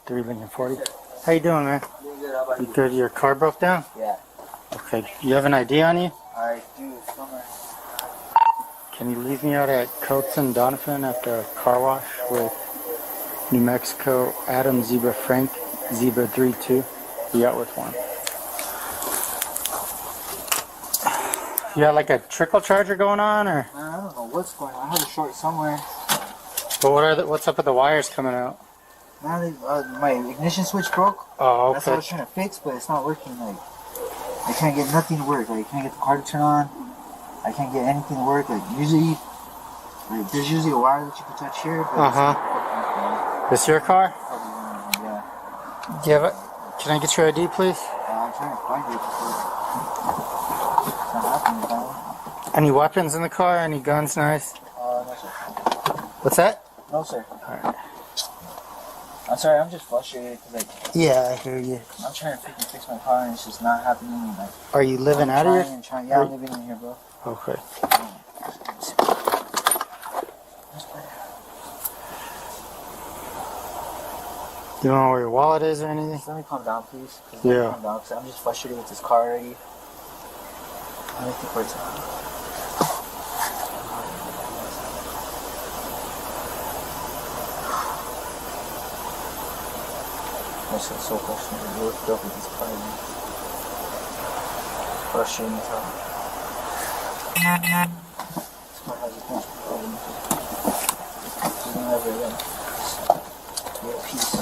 3 Lincoln 40. How you doing, man? Doing good. How about You good? Your car broke down? Yeah. Okay. You have an ID on you? I do. Somewhere. Can you leave me out at Coates and Donovan at the car wash with New Mexico Adam Zebra Frank Zebra 32? Be out with one. You got like a trickle charger going on, or? I don't know what's going on. I have a short somewhere. But what's up with the wires coming out? Now my ignition switch broke. Oh, okay. That's what I was trying to fix, but it's not working. Like I can't get nothing to work. Like I can't get the car to turn on. I can't get anything to work. Like usually, like there's usually a wire that you can touch here. But This your car? Yeah. Do you have a, can I get your ID, please? I'm trying to find it. It's not happening. Any weapons in the car? Any guns? Nice. No, sir. What's that? No, sir. Alright. I'm sorry. I'm just frustrated because Yeah, I hear you. I'm trying to freaking fix my car and it's just not happening. Like, Are you living out of here? Yeah, I'm living in here, bro. Okay. You don't know where your wallet is or anything? Let me calm down, please. Yeah. Calm down, because I'm just frustrated with this car already. Let me think where it's at. I'm just so frustrated. I really feel with this car, man. Frustrating as hell. This car has a bunch of problems. It's never be at peace.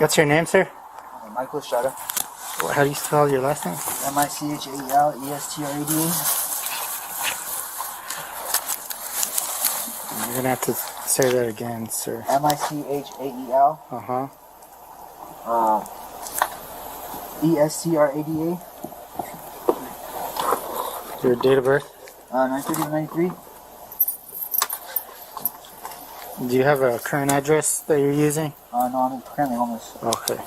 What's your name, sir? Michael Estrada. How do you spell your last name? Michael You're gonna have to say that again, sir. Michael. Uh-huh. Estrada. Your date of birth? 9/30/93. Do you have a current address that you're using? No, I'm currently homeless. Okay.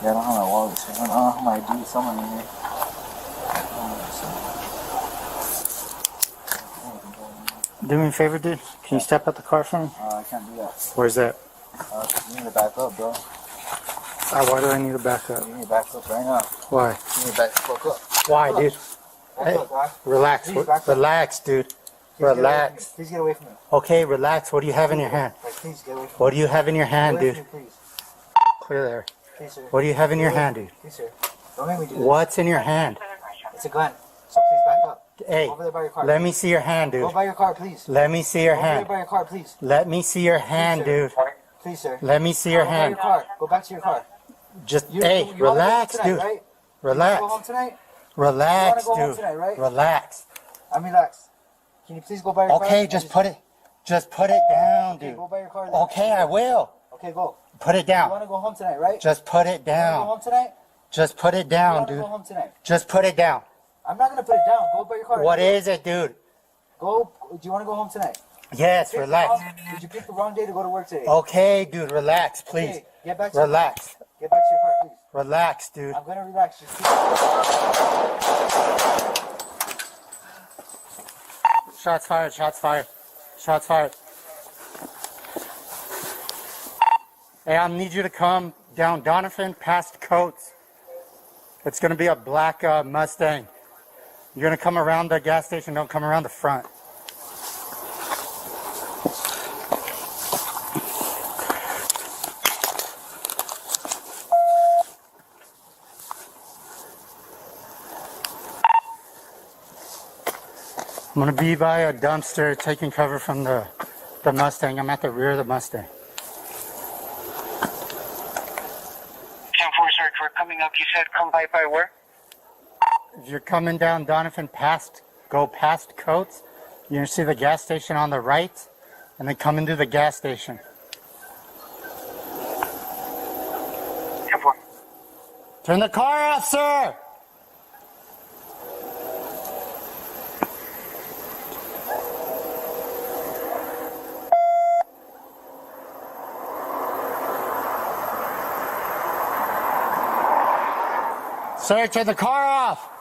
Yeah, I don't have my wallet. So I don't have my ID somewhere in here. Do me a favor, dude. Can you step out the car for me? I can't do that. Where's that? You need to back up, bro. Why do I need to back up? You need to back up right now. Why? You need to back the fuck up. Why, dude? Back Hey, up, dog. relax. Please back up. Relax, dude. Relax. Please get away from me. Okay, relax. What do you have in your hand? Please get away from me. What do you have in your hand, Get away dude? from me, please. Clear there. Please, sir. What do you have in your hand, dude? Please, sir. Don't make me do this. What's in your hand? It's a gun. So please back up. Hey, Over there by your car. let me see your hand, Go dude. by your car, please. Let me see your Over there hand. by your car, please. Let me see your hand, sir. dude. Please, sir. Let me see your Go by hand. your car. Go back to your car. Just, You hey, wanna go home relax, tonight, dude. Right? Relax. You wanna go home tonight? Relax, You wanna go home dude. tonight, right? Relax. I'm relaxed. Can you please go by your car? Okay, and just put it down, Okay, dude. go by your car. Then. Okay, I will. Okay, go. Put it You down. wanna go home tonight, right? Just put it You wanna go down. home tonight? Just put it You down, wanna dude. go home tonight? Just put it down. I'm not gonna put it down. Go by your car. What is it, dude? Go. Do you wanna go home tonight? Yes, relax. Did you pick the wrong day to go to work today? Okay, dude, relax, please. Okay, get back to your car. Relax. Get back to your car, please. Relax, dude. I'm gonna relax. Just keep... Shots fired, shots fired. Shots fired. Hey, I need you to come down Donovan past Coates. It's going to be a black Mustang. You're going to come around the gas station, don't come around the front. I'm going to be by a dumpster taking cover from the Mustang. I'm at the rear of the Mustang. 10-4, sir, we're coming up. You said come by where? If you're coming down Donovan go past Coates, you're going to see the gas station on the right, and then come into the gas station. 10-4. Turn the car off, sir! Sir, turn the car off.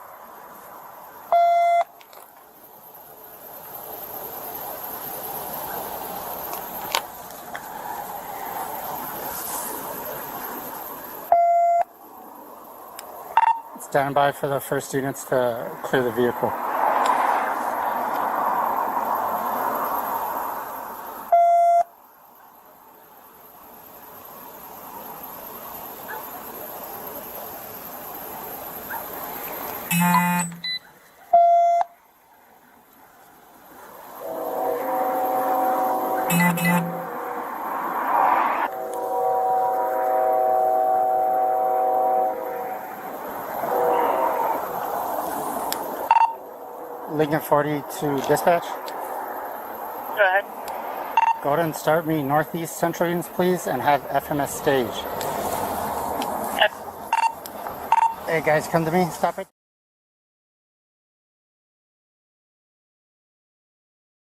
Stand by for the first units to clear the vehicle. Lincoln 40 to dispatch. Go ahead. Go ahead and start me northeast central units, please, and have FMS stage. Hey guys, come to me. Stop it.